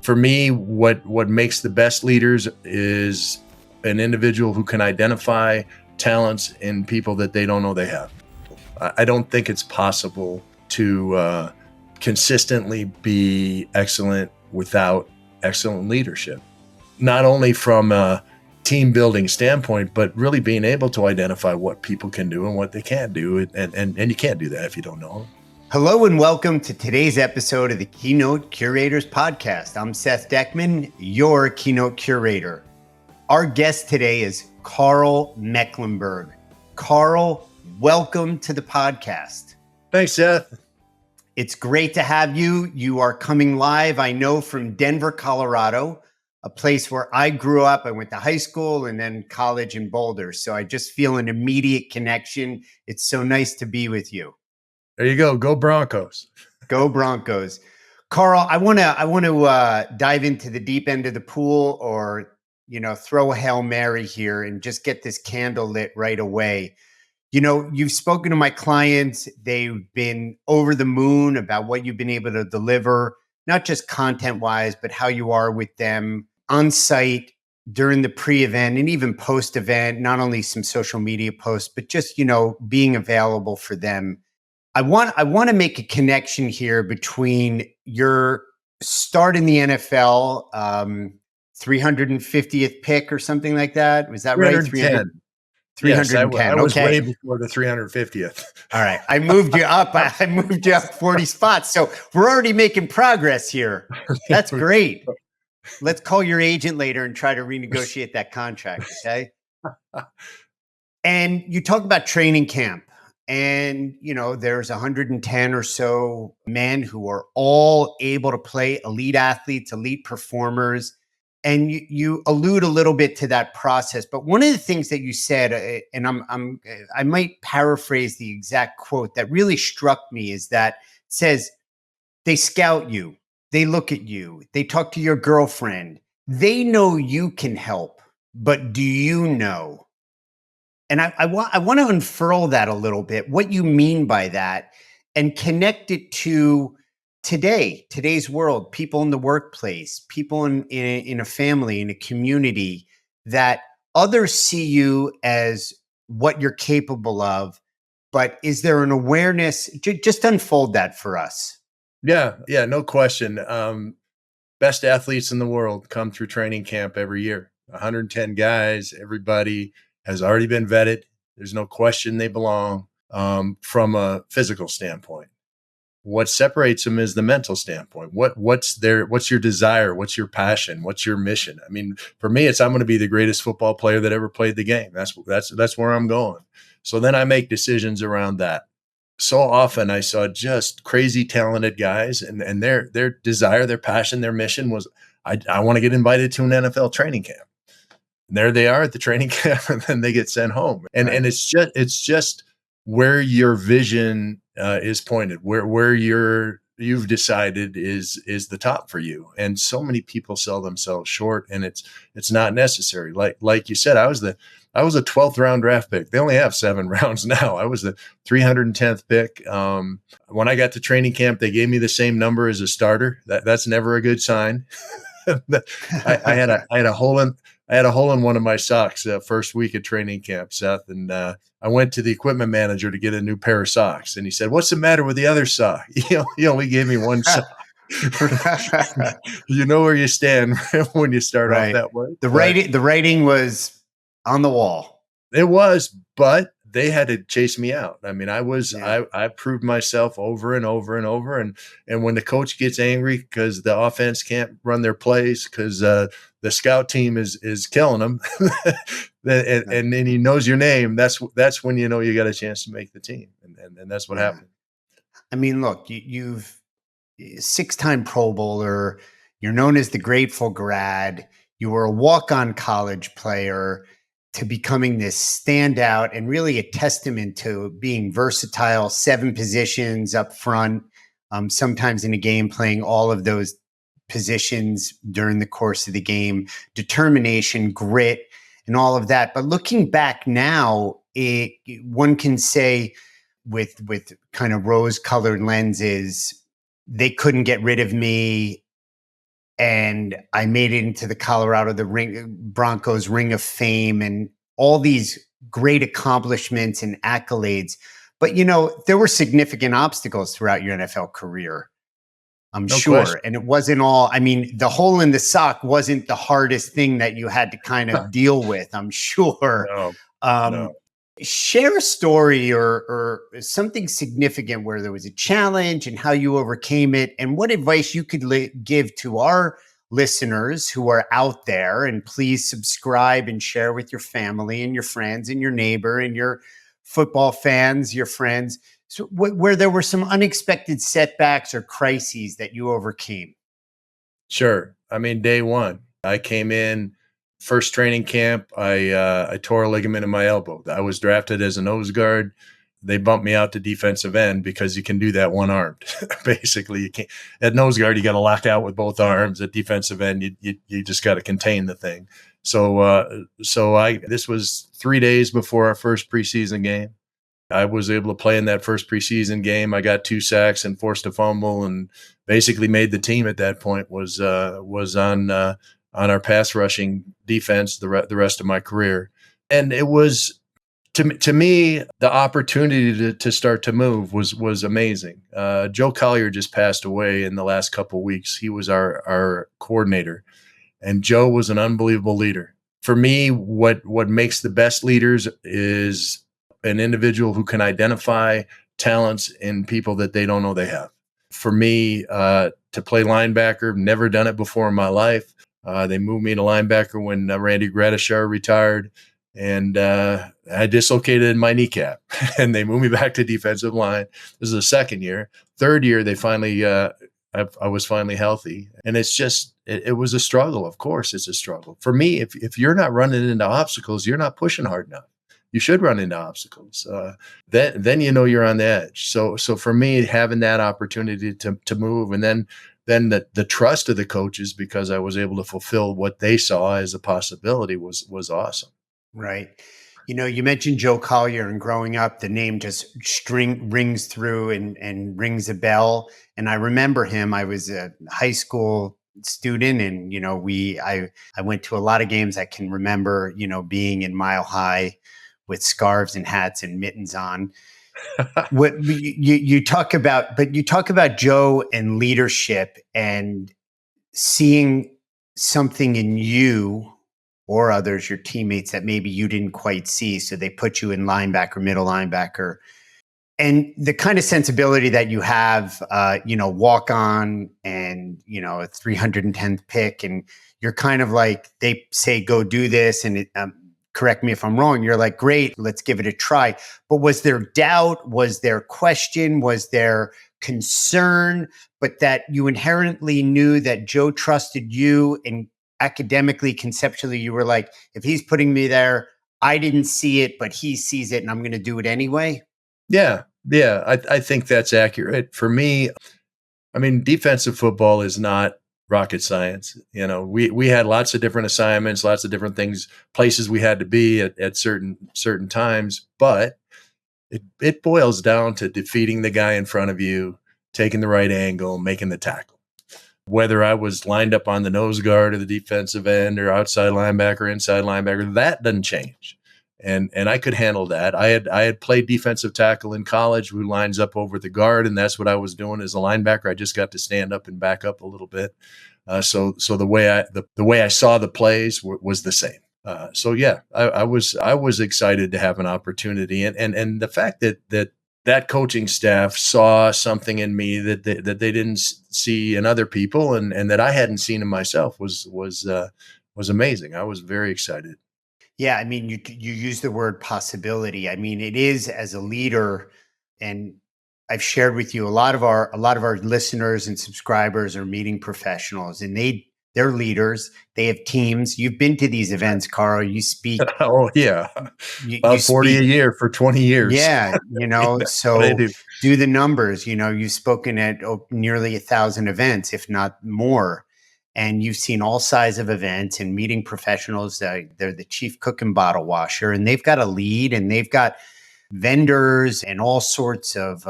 For me, what makes the best leaders is an individual who can identify talents in people that they don't know they have. I don't think it's possible to consistently be excellent without excellent leadership, not only from a team building standpoint, but really being able to identify what people can do and what they can't do. And you can't do that if you don't know them. Hello and welcome to today's episode of the Keynote Curators Podcast. I'm Seth Dechtman, your Keynote Curator. Our guest today is Karl Mecklenburg. Karl, welcome to the podcast. Thanks, Seth. It's great to have you. You are coming live, I know, from Denver, Colorado, a place where I grew up. I went to high school and then college in Boulder. So I just feel an immediate connection. It's so nice to be with you. There you go. Go Broncos. Go Broncos. Karl, I want to dive into the deep end of the pool, or, throw a Hail Mary here and just get this candle lit right away. You've spoken to my clients. They've been over the moon about what you've been able to deliver, not just content-wise, but how you are with them on site during the pre-event and even post-event, not only some social media posts, but just, being available for them. I want to make a connection here between your start in the NFL, 350th pick or something like that. Was that right? 310. 310. Yes, I was way before the 350th. All right. I moved you up. I moved you up 40 spots. So we're already making progress here. That's great. Let's call your agent later and try to renegotiate that contract. Okay. And you talk about training camp. And, there's 110 or so men who are all able to play, elite athletes, elite performers. And you allude a little bit to that process. But one of the things that you said, and I might paraphrase the exact quote that really struck me, is that it says, they scout you, they look at you, they talk to your girlfriend, they know you can help, but do you know? And I want to unfurl that a little bit, what you mean by that, and connect it to today's world, people in the workplace, people in a family, in a community, that others see you as what you're capable of. But is there an awareness? Just unfold that for us. Yeah, no question. Best athletes in the world come through training camp every year. 110 guys, everybody has already been vetted. There's no question they belong from a physical standpoint. What separates them is the mental standpoint. What's your desire? What's your passion? What's your mission? I mean, for me, I'm going to be the greatest football player that ever played the game. That's where I'm going. So then I make decisions around that. So often I saw just crazy talented guys, and their desire, their passion, their mission was, I want to get invited to an NFL training camp. And there they are at the training camp, and then they get sent home. And right. And it's just where your vision is pointed, where you've decided is the top for you. And so many people sell themselves short, and it's not necessary. Like you said, I was a 12th round draft pick. They only have 7 rounds now. I was the 310th pick. When I got to training camp, they gave me the same number as a starter. That's never a good sign. I had a hole in one of my socks first week of training camp, Seth, and I went to the equipment manager to get a new pair of socks, and he said, "What's the matter with the other sock?" He only gave me one sock. You know where you stand when you start off that way. The writing was on the wall. It was, but they had to chase me out. I mean, I proved myself over and over and over. And when the coach gets angry because the offense can't run their plays because the scout team is killing them, and then he knows your name, that's when you know you got a chance to make the team. And that's what happened. I mean, look, you've 6-time Pro Bowler, you're known as the Grateful Grad, you were a walk-on college player, to becoming this standout and really a testament to being versatile, 7 positions up front, sometimes in a game playing all of those positions during the course of the game, determination, grit, and all of that. But looking back now, one can say with kind of rose-colored lenses, they couldn't get rid of me. and I made it into the Broncos Ring of Fame and all these great accomplishments and accolades. But, there were significant obstacles throughout your NFL career, I'm No question. sure. And it wasn't all, the hole in the sock wasn't the hardest thing that you had to kind of deal with, I'm sure. No, no. Um, Share a story or something significant where there was a challenge and how you overcame it, and what advice you could give to our listeners who are out there. And please subscribe and share with your family and your friends and your neighbor and your football fans, your friends. So where there were some unexpected setbacks or crises that you overcame. Sure. Day one, I came in, first training camp, I tore a ligament in my elbow. I was drafted as a nose guard. They bumped me out to defensive end because you can do that one-armed. Basically, you can't. At nose guard, you got to lock out with both arms. At defensive end, you just got to contain the thing. So this was 3 days before our first preseason game. I was able to play in that first preseason game. I got 2 sacks and forced a fumble, and basically made the team at that point. Was on our pass rushing defense the rest of my career, and it was to me the opportunity to start to move was amazing. Joe Collier just passed away in the last couple of weeks. He was our coordinator, and Joe was an unbelievable leader. For me, what makes the best leaders is an individual who can identify talents in people that they don't know they have. For me, to play linebacker, never done it before in my life. They moved me to linebacker when Randy Gradishar retired, and I dislocated my kneecap, and they moved me back to defensive line. This is the second year. Third year, they finally, I was finally healthy, and it's just, it was a struggle. Of course, it's a struggle. For me, if you're not running into obstacles, you're not pushing hard enough. You should run into obstacles. Then you're on the edge. So for me, having that opportunity to move, and then the trust of the coaches, because I was able to fulfill what they saw as a possibility, was awesome. Right. You mentioned Joe Collier, and growing up, the name just rings through and rings a bell. And I remember him. I was a high school student, and I went to a lot of games. I can remember being in Mile High with scarves and hats and mittens on. What you talk about Joe and leadership, and seeing something in you or others, your teammates, that maybe you didn't quite see. So they put you in linebacker, middle linebacker, and the kind of sensibility that you have, walk on, and, a 310th pick, and you're kind of like, they say, go do this. And correct me if I'm wrong. You're like, great, let's give it a try. But was there doubt? Was there question? Was there concern? But that you inherently knew that Joe trusted you, and academically, conceptually, you were like, if he's putting me there, I didn't see it, but he sees it, and I'm going to do it anyway. Yeah. I think that's accurate. For me, defensive football is not rocket science. We had lots of different assignments, lots of different things, places we had to be at certain times, but it boils down to defeating the guy in front of you, taking the right angle, making the tackle. Whether I was lined up on the nose guard or the defensive end or outside linebacker, inside linebacker, that doesn't change. And I could handle that. I had played defensive tackle in college, who lines up over the guard, and that's what I was doing as a linebacker. I just got to stand up and back up a little bit. So the way I saw the plays was the same. I was excited to have an opportunity, and the fact that coaching staff saw something in me that they didn't see in other people, and that I hadn't seen in myself was amazing. I was very excited. Yeah, you use the word possibility. It is, as a leader, and I've shared with you, a lot of our listeners and subscribers are meeting professionals, and they're leaders. They have teams. You've been to these events, Karl. You speak. Oh yeah, about 40 a year for 20 years. Yeah, so do the numbers. You've spoken at nearly 1,000 events, if not more. And you've seen all size of events and meeting professionals. They're the chief cook and bottle washer, and they've got a lead, and they've got vendors and all sorts of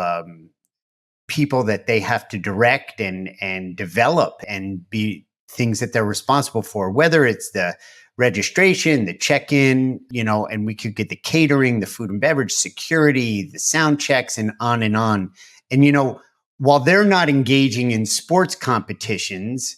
people that they have to direct and develop and be things that they're responsible for, whether it's the registration, the check-in, and we could get the catering, the food and beverage, security, the sound checks, and on and on. And, while they're not engaging in sports competitions,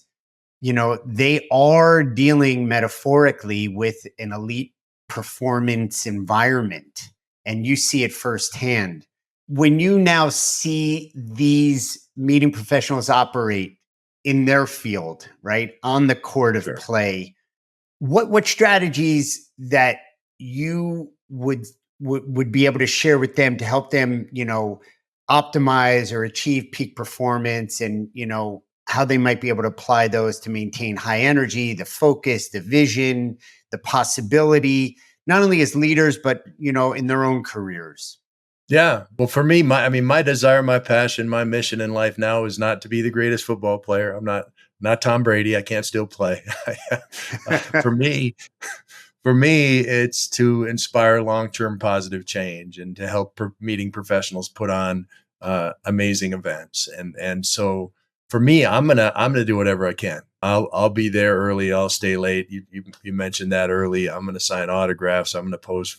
they are dealing metaphorically with an elite performance environment. And you see it firsthand. When you now see these meeting professionals operate in their field, right, on the court of play, what strategies that you would be able to share with them to help them, optimize or achieve peak performance, and, how they might be able to apply those to maintain high energy, the focus, the vision, the possibility, not only as leaders, but, in their own careers? Yeah. Well, for me, my desire, my passion, my mission in life now is not to be the greatest football player. I'm not Tom Brady. I can't still play. For me, it's to inspire long-term positive change and to help meeting professionals put on amazing events. And so for me, I'm gonna do whatever I can. I'll be there early. I'll stay late. You mentioned that early. I'm gonna sign autographs. I'm gonna pose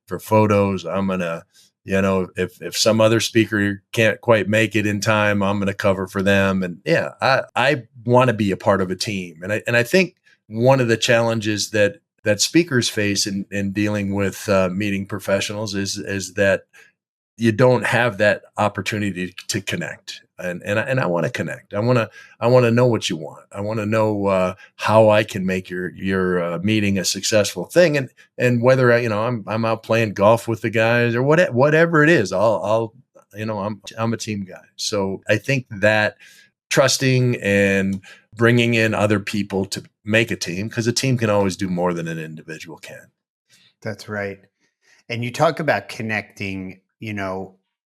for photos. I'm gonna, if some other speaker can't quite make it in time, I'm gonna cover for them. And yeah, I want to be a part of a team. And I think one of the challenges that speakers face in dealing with meeting professionals is that you don't have that opportunity to connect. And I want to connect. I want to know what you want. I want to know how I can make your meeting a successful thing. And whether I'm out playing golf with the guys or whatever it is, I'm a team guy. So I think that trusting and bringing in other people to make a team, because a team can always do more than an individual can. That's right. And you talk about connecting.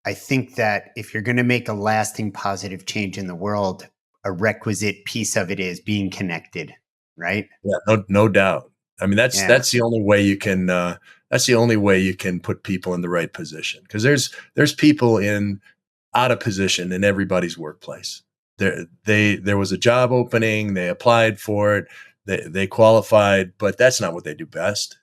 I think that if you're going to make a lasting positive change in the world, a requisite piece of it is being connected, right? Yeah, no doubt. I mean, that's the only way you can. That's the only way you can put people in the right position, because there's people out of position in everybody's workplace. There was a job opening, they applied for it, they qualified, but that's not what they do best.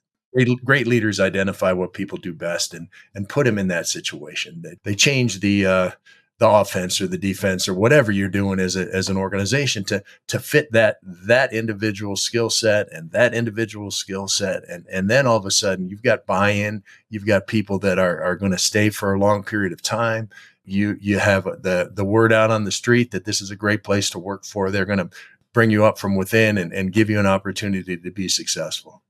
Great leaders identify what people do best and put them in that situation. They change the offense or the defense or whatever you're doing as an organization to fit that individual skill set and that individual skill set. And then all of a sudden you've got buy-in, you've got people that are going to stay for a long period of time. You have the word out on the street that this is a great place to work for. They're going to bring you up from within and give you an opportunity to be successful.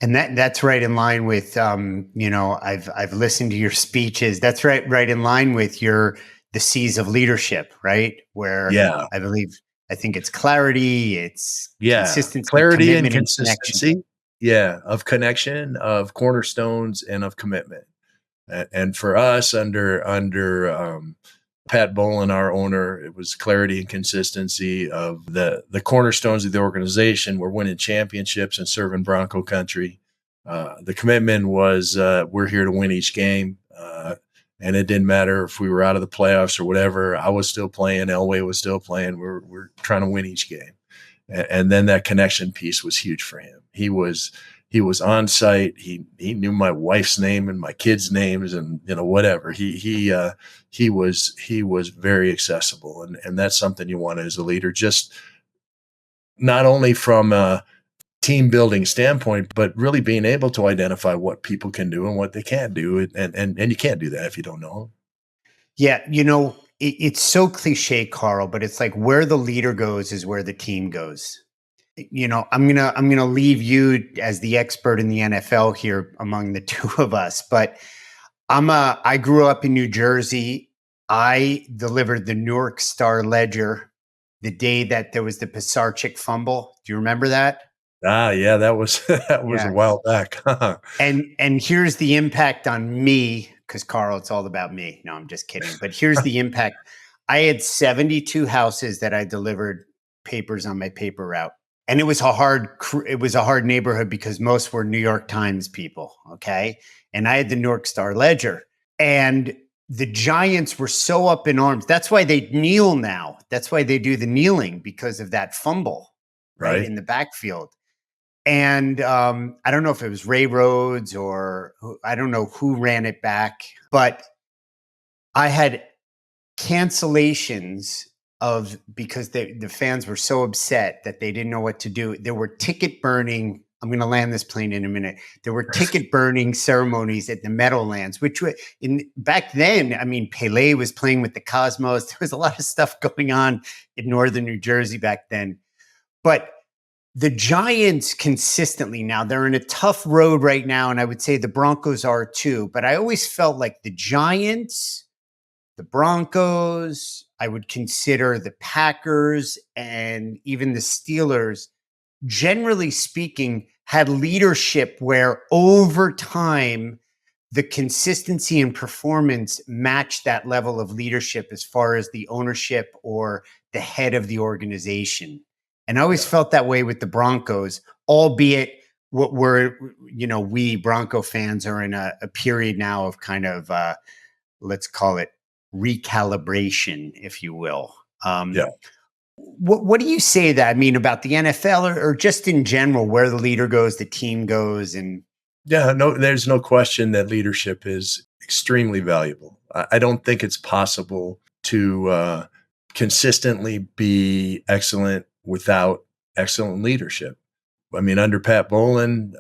And that's right in line with, I've listened to your speeches. That's right in line with the C's of leadership, right? Where I think it's clarity, it's consistency, clarity and consistency. Of connection, of cornerstones, and of commitment. And for us, under Pat Bolin, our owner, it was clarity and consistency of the cornerstones of the organization. We're winning championships and serving Bronco country. The commitment was we're here to win each game. And it didn't matter if we were out of the playoffs or whatever. I was still playing. Elway was still playing. We're trying to win each game. And then that connection piece was huge for him. He was on site. He knew my wife's name and my kids' names and whatever. He was very accessible, and that's something you want as a leader. Just not only from a team building standpoint, but really being able to identify what people can do and what they can't do, and you can't do that if you don't know them. Yeah, it's so cliche, Karl, but it's like where the leader goes is where the team goes. I'm gonna leave you as the expert in the NFL here among the two of us, but I grew up in New Jersey. I delivered the Newark Star Ledger the day that there was the Pisarcik fumble. Do you remember that? Yeah, that was a while back. And here's the impact on me, because Karl, it's all about me. No, I'm just kidding. But here's the impact. I had 72 houses that I delivered papers on my paper route. And it was a hard neighborhood because most were New York Times people, okay? And I had the Newark Star Ledger. And the Giants were so up in arms. That's why they kneel now. That's why they do the kneeling, because of that fumble. right, Right. in the backfield. And I don't know if it was Ray Rhodes or I don't know who ran it back, but I had cancellations of because the fans were so upset that they didn't know what to do. There were ticket burning. I'm going to land this plane in a minute. There were ticket burning ceremonies at the Meadowlands, which were back then. I mean, Pele was playing with the Cosmos. There was a lot of stuff going on in northern New Jersey back then. But the Giants consistently now, they're in a tough road right now. And I would say the Broncos are too. But I always felt like the Giants, the Broncos, I would consider the Packers and even the Steelers, generally speaking, had leadership where over time, the consistency and performance matched that level of leadership as far as the ownership or the head of the organization. And I always felt that way with the Broncos, albeit what we're, we Bronco fans are in a period now of kind of, let's call it recalibration, if you will. What do you say that? I mean, about the NFL or just in general, where the leader goes, the team goes, and no, there's no question that leadership is extremely valuable. I don't think it's possible to consistently be excellent without excellent leadership. I mean, under Pat Bowlen,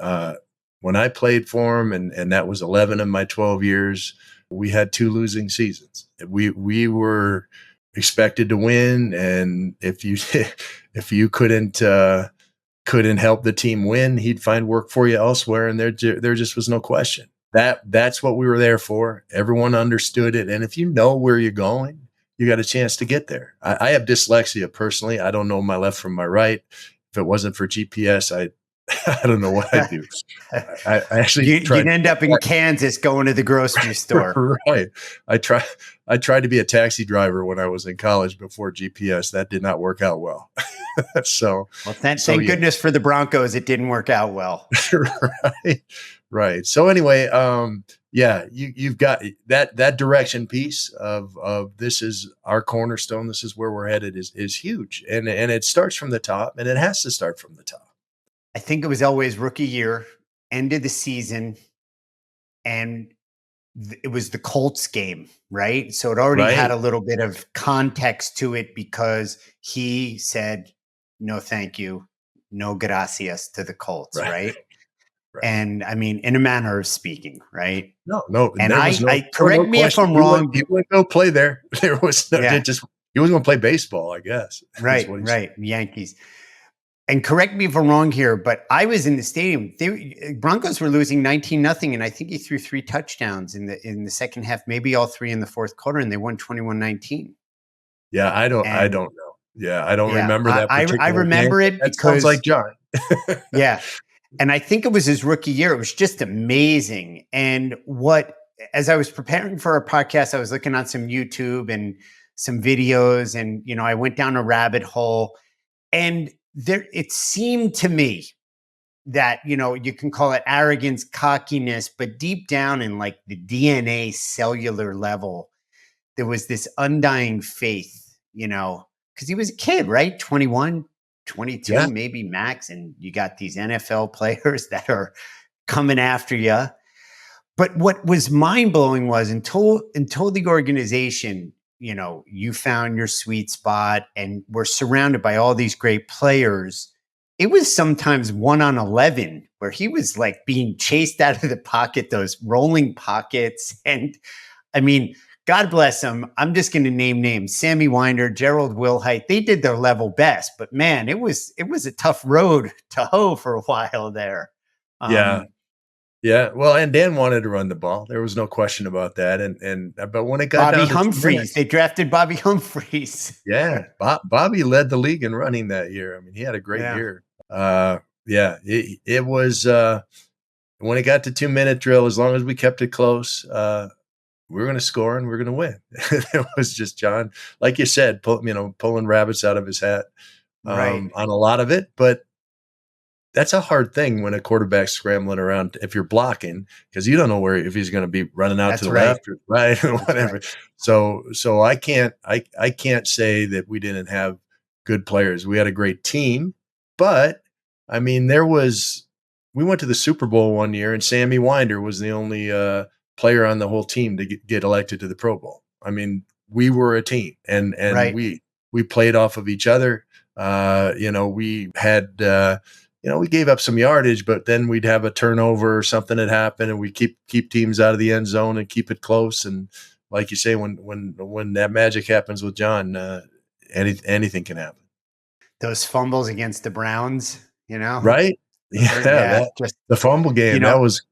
when I played for him, and that was 11 of my 12 years, we had 2 losing seasons. We were expected to win, and if you couldn't help the team win, he'd find work for you elsewhere, and there just was no question. That's what we were there for. Everyone understood it, and if you know where you're going, you got a chance to get there. I have dyslexia personally. I don't know my left from my right. If it wasn't for GPS, I don't know what I'd do. I actually you'd end up in Kansas going to the grocery store. Right. I tried to be a taxi driver when I was in college before GPS. That did not work out well. Thank goodness for the Broncos, it didn't work out well. Right. So anyway, you've got that direction piece of this is our cornerstone. This is where we're headed is huge. And it starts from the top, and it has to start from the top. I think it was Elway's rookie year, end of the season, and it was the Colts game, right? So it already had a little bit of context to it because he said, no, thank you, no gracias to the Colts, right? And I mean, in a manner of speaking, right? No. And correct me if I'm wrong. He wouldn't go play there. There was he was going to play baseball, I guess. Right. Yankees. And correct me if I'm wrong here, but I was in the stadium. Broncos were losing 19-0, and I think he threw 3 touchdowns in the second half, maybe all 3 in the fourth quarter, and they won 21-19. Yeah, I don't know. Yeah, I don't remember that particular I remember game. it That because sounds like John. Yeah. And I think it was his rookie year. It was just amazing. And as I was preparing for our podcast, I was looking on some YouTube and some videos, and I went down a rabbit hole, and it seemed to me that, you can call it arrogance, cockiness, but deep down in like the DNA cellular level, there was this undying faith, because he was a kid, right? 21, 22, maybe max. And you got these NFL players that are coming after you. But what was mind blowing was until the organization, you found your sweet spot and were surrounded by all these great players. It was sometimes 1-on-11 where he was like being chased out of the pocket, those rolling pockets. And I mean, God bless them. I'm just going to name names. Sammy Winder, Gerald Wilhite, they did their level best, but man, it was a tough road to hoe for a while there. Yeah. Well, and Dan wanted to run the ball. There was no question about that. But when it got Bobby down to Humphreys, they drafted Bobby Humphreys. Yeah. Bobby led the league in running that year. I mean, he had a great year. It was, when it got to 2-minute drill, as long as we kept it close, we were going to score and we were going to win. It was just John, like you said, pulling rabbits out of his hat on a lot of it. But that's a hard thing when a quarterback's scrambling around if you're blocking, because you don't know if he's going to be running out to the left or right or whatever. Right. So I can't say that we didn't have good players. We had a great team, But I mean, we went to the Super Bowl one year, and Sammy Winder was the only player on the whole team to get elected to the Pro Bowl. I mean, we were a team, and Right. we played off of each other. We had we gave up some yardage, but then we'd have a turnover or something that happened, and we keep teams out of the end zone and keep it close. And like you say, when that magic happens with John, anything can happen. Those fumbles against the Browns, Right? Yeah, just, the fumble game, that was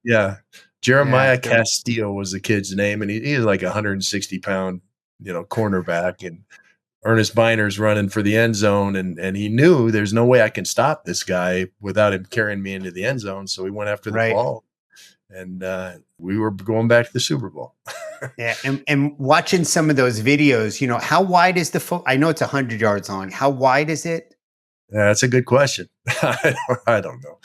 Jeremiah yeah, Castillo was the kid's name, and he was like 160-pound, cornerback, and Ernest Biner's running for the end zone, and he knew there's no way I can stop this guy without him carrying me into the end zone, so he went after the ball, and we were going back to the Super Bowl. Yeah, and watching some of those videos, how wide is the I know it's 100 yards long. How wide is it? That's a good question. I don't know.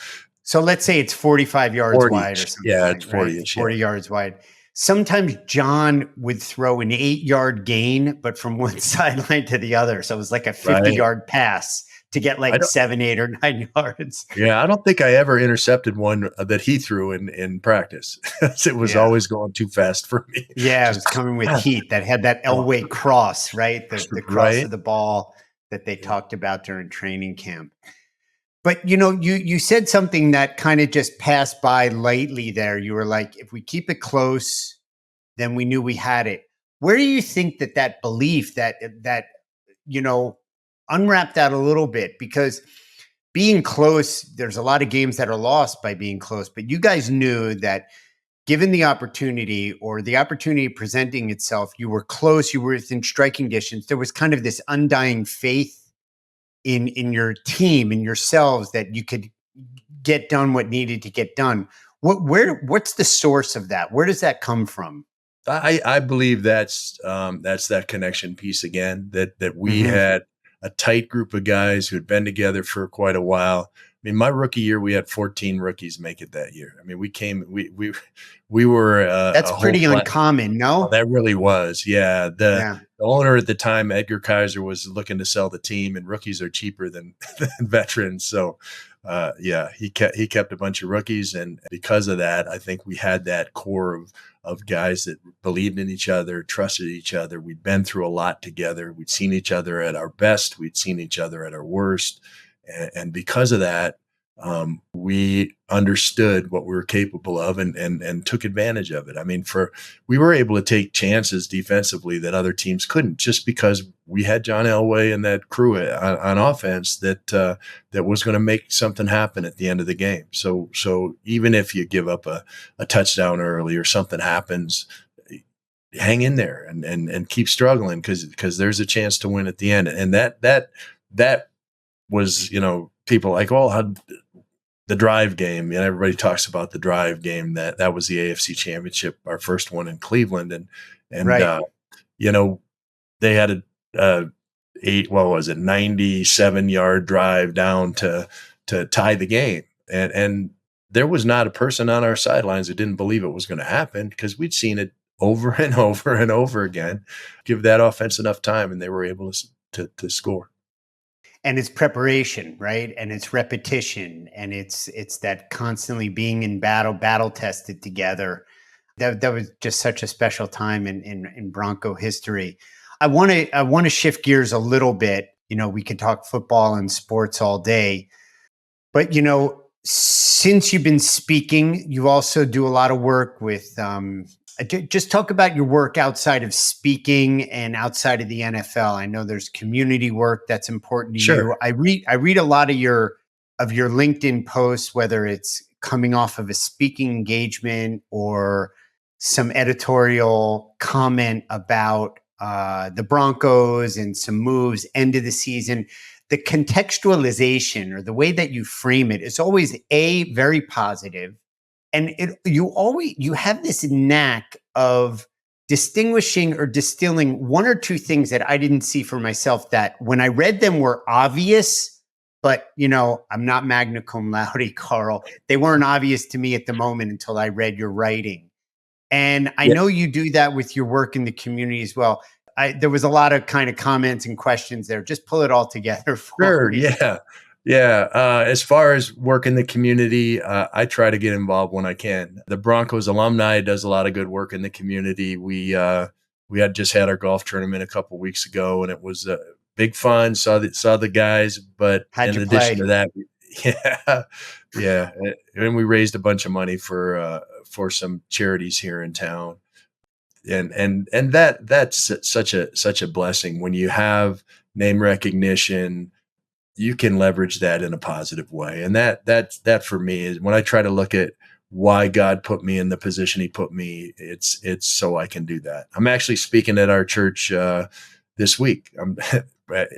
So let's say it's 45 yards wide or something. Yeah, it's 40-ish. 40 yards wide. Sometimes John would throw an 8-yard gain, but from one sideline to the other. So it was like a 50-yard pass to get like 7, 8, or 9 yards. Yeah, I don't think I ever intercepted one that he threw in practice. It was always going too fast for me. Yeah, it was coming with heat. That had that Elway cross, right? The cross of the ball that they talked about during training camp. But, you said something that kind of just passed by lightly there. You were like, if we keep it close, then we knew we had it. Where do you think that belief that unwrap that a little bit? Because being close, there's a lot of games that are lost by being close, but you guys knew that given the opportunity or the opportunity presenting itself, you were close, you were within striking distance. There was kind of this undying faith in your team, in yourselves, that you could get done what needed to get done. What's the source of that? Where does that come from? I believe that's that connection piece again, that we had a tight group of guys who had been together for quite a while. I mean, my rookie year, we had 14 rookies make it that year. I mean, we were that's pretty uncommon. No, that really was. Yeah. The owner at the time, Edgar Kaiser, was looking to sell the team, and rookies are cheaper than veterans. So he kept a bunch of rookies, and because of that, I think we had that core of guys that believed in each other, trusted each other. We'd been through a lot together. We'd seen each other at our best. We'd seen each other at our worst. And because of that, we understood what we were capable of and took advantage of it. I mean, we were able to take chances defensively that other teams couldn't, just because we had John Elway and that crew on offense that was going to make something happen at the end of the game. So even if you give up a touchdown early or something happens, hang in there and keep struggling because there's a chance to win at the end. And that was, people like, the drive game, and everybody talks about the drive game. That was the AFC Championship, our first one in Cleveland, and they had a 97-yard drive down to tie the game, and there was not a person on our sidelines that didn't believe it was going to happen, because we'd seen it over and over and over again. Give that offense enough time, and they were able to score. And it's preparation, right? And it's repetition, and it's that constantly being in battle tested together. That was just such a special time in Bronco history. I want to shift gears a little bit. We could talk football and sports all day, but since you've been speaking, you also do a lot of work with. Just talk about your work outside of speaking and outside of the NFL. I know there's community work that's important to you. I read a lot of your LinkedIn posts, whether it's coming off of a speaking engagement or some editorial comment about the Broncos and some moves end of the season. The contextualization, or the way that you frame it, is always very positive. And you have this knack of distinguishing or distilling one or two things that I didn't see for myself, that when I read them were obvious, but I'm not magna cum laude, Karl. They weren't obvious to me at the moment until I read your writing. And I know you do that with your work in the community as well. There was a lot of kind of comments and questions there. Just pull it all together for me. Yeah. Yeah. As far as work in the community, I try to get involved when I can. The Broncos alumni does a lot of good work in the community. We had just had our golf tournament a couple weeks ago, and it was big fun. Saw the guys, but How'd in you addition play? to that, yeah, yeah, and we raised a bunch of money for some charities here in town, and that's such a blessing when you have name recognition. You can leverage that in a positive way. And that for me is when I try to look at why God put me in the position he put me, it's so I can do that. I'm actually speaking at our church this week.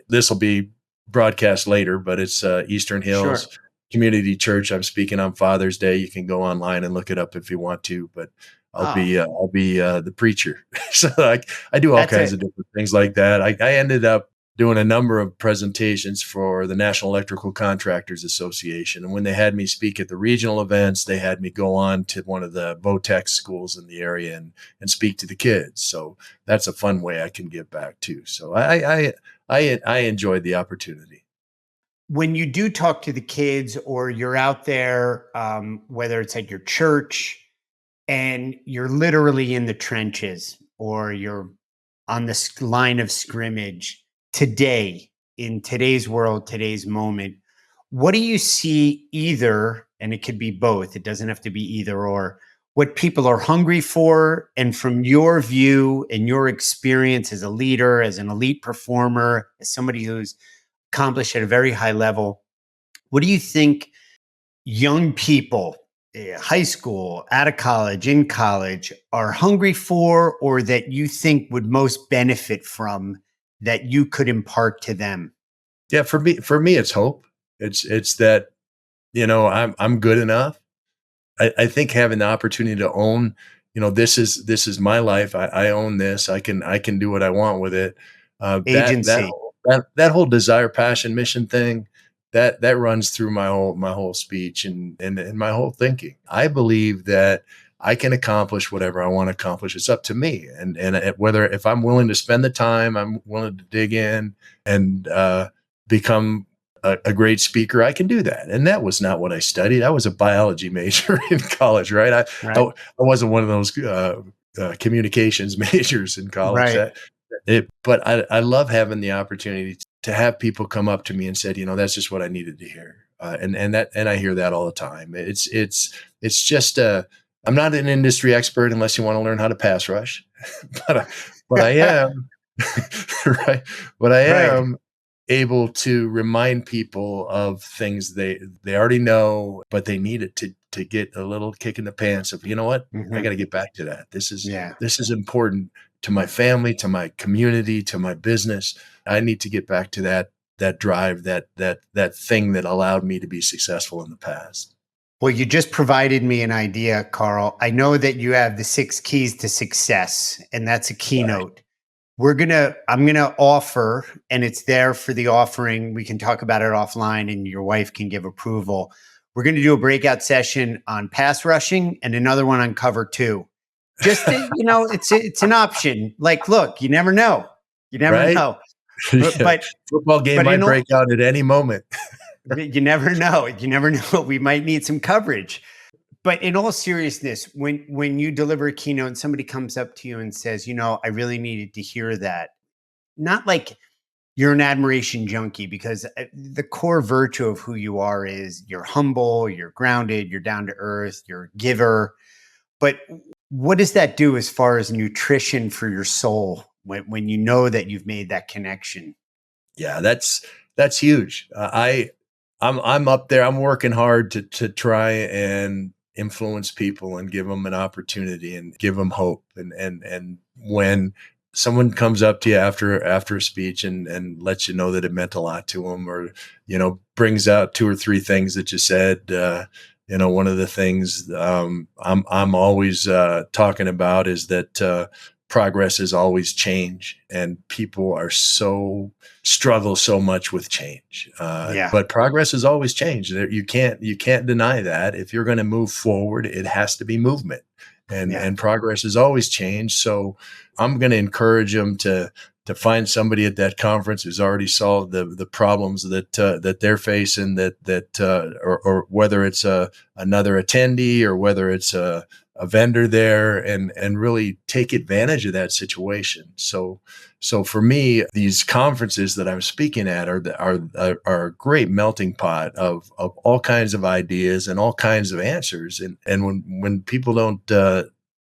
This will be broadcast later, but it's Eastern Hills Sure. Community Church. I'm speaking on Father's Day. You can go online and look it up if you want to, but Oh, I'll be the preacher. So I do all that's kinds a of different things like that. I ended up doing a number of presentations for the National Electrical Contractors Association. And when they had me speak at the regional events, they had me go on to one of the VOTEX schools in the area and speak to the kids. So that's a fun way I can give back too. So I enjoyed the opportunity. when you do talk to the kids or you're out there, whether it's at your church and you're literally in the trenches or you're on the line of scrimmage today, in today's world, today's moment, what do you see either, and it could be both, it doesn't have to be either or, what people are hungry for? And from your view and your experience as a leader, as an elite performer, as somebody who's accomplished at a very high level, what do you think young people, high school, out of college, in college, are hungry for, or that you think would most benefit from that you could impart to them? Yeah, for me, it's hope. It's that, I'm good enough. I think having the opportunity to own, this is my life. I own this. I can do what I want with it. Agency. That whole desire, passion, mission thing, that runs through my whole speech and my whole thinking. I believe that I can accomplish whatever I want to accomplish. It's up to me, and whether if I'm willing to spend the time, I'm willing to dig in and become a great speaker, I can do that. And that was not what I studied. I was a biology major in college, right? Right. I wasn't one of those communications majors in college. Right. But I love having the opportunity to have people come up to me and said, that's just what I needed to hear. And I hear that all the time. It's just I'm not an industry expert unless you want to learn how to pass rush, but I am right. But I Right. am able to remind people of things they already know, but they need it to get a little kick in the pants of, you know what, I got Mhm. to get back to that. Yeah. This is important to my family, to my community, to my business. I need to get back to that drive, that thing that allowed me to be successful in the past. Well, you just provided me an idea, Karl. I know that you have the 6 keys to success, and that's a Right. keynote. I'm gonna offer, and it's there for the offering. We can talk about it offline and your wife can give approval. We're gonna do a breakout session on pass rushing and another one on cover two. Just to, it's an option. Like, look, you never know. You never Right. know. But Yeah. but Football game but might in all, break out at any moment. you never know. You never know. We might need some coverage. But in all seriousness, when you deliver a keynote and somebody comes up to you and says, I really needed to hear that, not like you're an admiration junkie, because the core virtue of who you are is you're humble, you're grounded, you're down to earth, you're a giver. But what does that do as far as nutrition for your soul when you know that you've made that connection? Yeah, that's huge. I'm up there. I'm working hard to try and influence people and give them an opportunity and give them hope. And when someone comes up to you after a speech and lets you know that it meant a lot to them, or brings out two or three things that you said. One of the things I'm always talking about is that progress is always change, and people are struggle so much with change. Yeah. But progress is always change. You can't deny that. If you're going to move forward, it has to be movement, Yeah. and progress is always change. So I'm going to encourage them to find somebody at that conference who's already solved the problems that they're facing, or whether it's another attendee or whether it's a vendor there, and really take advantage of that situation. So for me, these conferences that I'm speaking at are a great melting pot of all kinds of ideas and all kinds of answers. And when people don't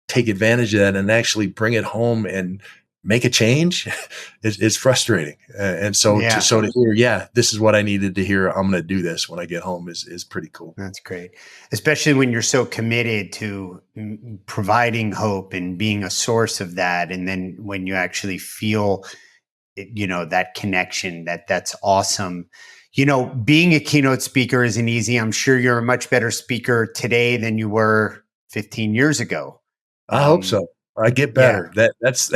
take advantage of that and actually bring it home and make a change, it's frustrating. And so to hear, yeah, this is what I needed to hear, I'm going to do this when I get home is pretty cool. That's great. Especially when you're so committed to providing hope and being a source of that. And then when you actually feel, that connection, that's awesome. Being a keynote speaker isn't easy. I'm sure you're a much better speaker today than you were 15 years ago. I hope so. I get better. That's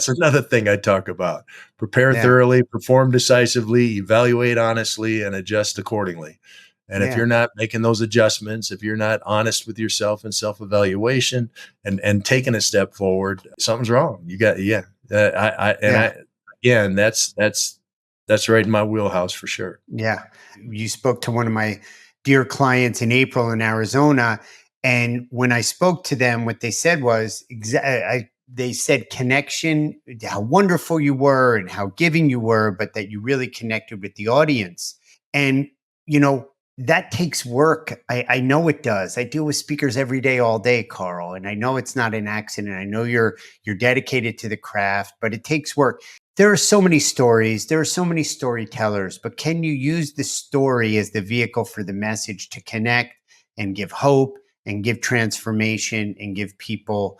another thing I talk about. Prepare thoroughly, perform decisively, evaluate honestly, and adjust accordingly. And if you're not making those adjustments, if you're not honest with yourself and self-evaluation and taking a step forward, something's wrong. You got, that's right in my wheelhouse for sure. Yeah. You spoke to one of my dear clients in April in Arizona. And when I spoke to them, what they said was, they said connection, how wonderful you were and how giving you were, but that you really connected with the audience. And, that takes work. I know it does. I deal with speakers every day, all day, Karl. And I know it's not an accident. I know you're dedicated to the craft, but it takes work. There are so many stories. There are so many storytellers, but can you use the story as the vehicle for the message to connect and give hope and give transformation and give people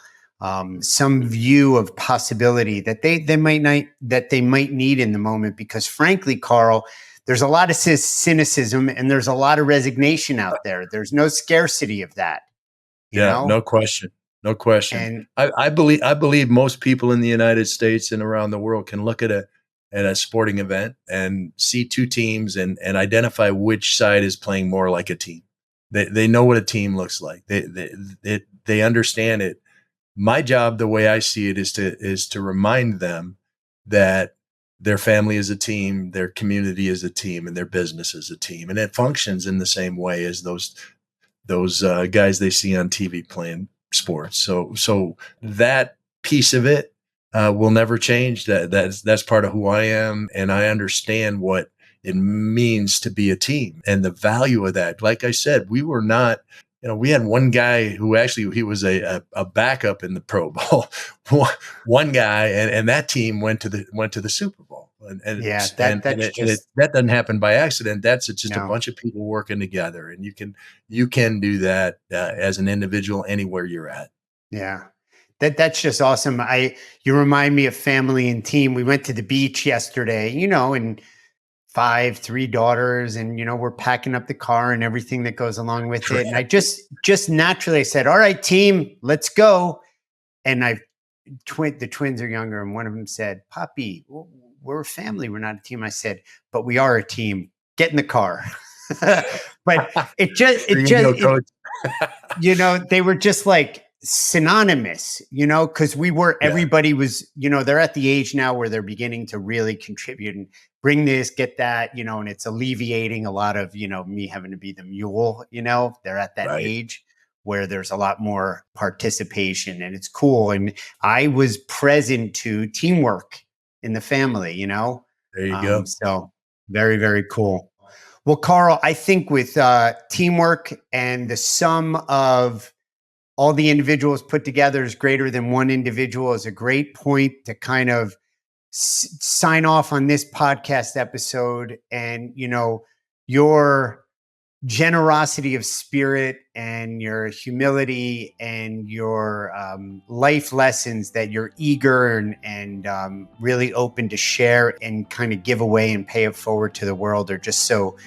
some view of possibility that they might need in the moment? Because frankly, Karl, there's a lot of cynicism and there's a lot of resignation out there. There's no scarcity of that. You know? No question. No question. And I believe most people in the United States and around the world can look at a sporting event and see two teams and identify which side is playing more like a team. They know what a team looks like. They understand it. My job, the way I see it, is to remind them that their family is a team, their community is a team, and their business is a team, and it functions in the same way as those guys they see on TV playing sports. So that piece of it will never change. That's part of who I am, and I understand what it means to be a team and the value of that. Like I said, we were not, we had one guy who actually, he was a backup in the Pro Bowl, one guy, and that team went to the Super Bowl. That doesn't happen by accident. That's just a bunch of people working together, and you can do that as an individual anywhere you're at. Yeah. That's just awesome. You remind me of family and team. We went to the beach yesterday, and 3 daughters, and we're packing up the car and everything that goes along with it. And I just naturally said, "All right, team, let's go." And the twins are younger, and one of them said, "Poppy, we're a family. We're not a team." I said, "But we are a team. Get in the car." But they were just like synonymous, because everybody was, they're at the age now where they're beginning to really contribute and bring this, get that, and it's alleviating a lot of, me having to be the mule, they're at that age where there's a lot more participation, and it's cool. And I was present to teamwork in the family, There you go. So very, very cool. Well, Karl, I think with teamwork and the sum of all the individuals put together is greater than one individual is a great point to kind of sign off on this podcast episode. And, your generosity of spirit and your humility and your life lessons that you're eager and really open to share and kind of give away and pay it forward to the world are just so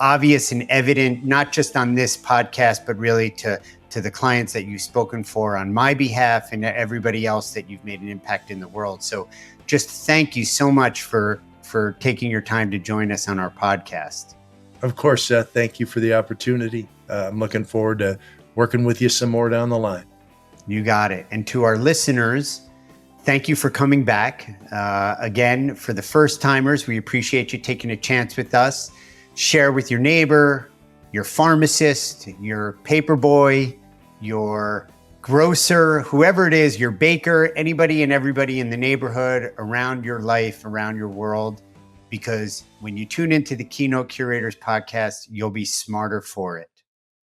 obvious and evident, not just on this podcast, but really to the clients that you've spoken for on my behalf and everybody else that you've made an impact in the world. So just thank you so much for taking your time to join us on our podcast. Of course, Seth. Thank you for the opportunity. I'm looking forward to working with you some more down the line. You got it. And to our listeners, Thank you for coming back. Again, for the first timers, we appreciate you taking a chance with us. Share with your neighbor, your pharmacist, your paper boy, your grocer, whoever it is, your baker, anybody and everybody in the neighborhood, around your life, around your world. Because when you tune into the Keynote Curators podcast, you'll be smarter for it.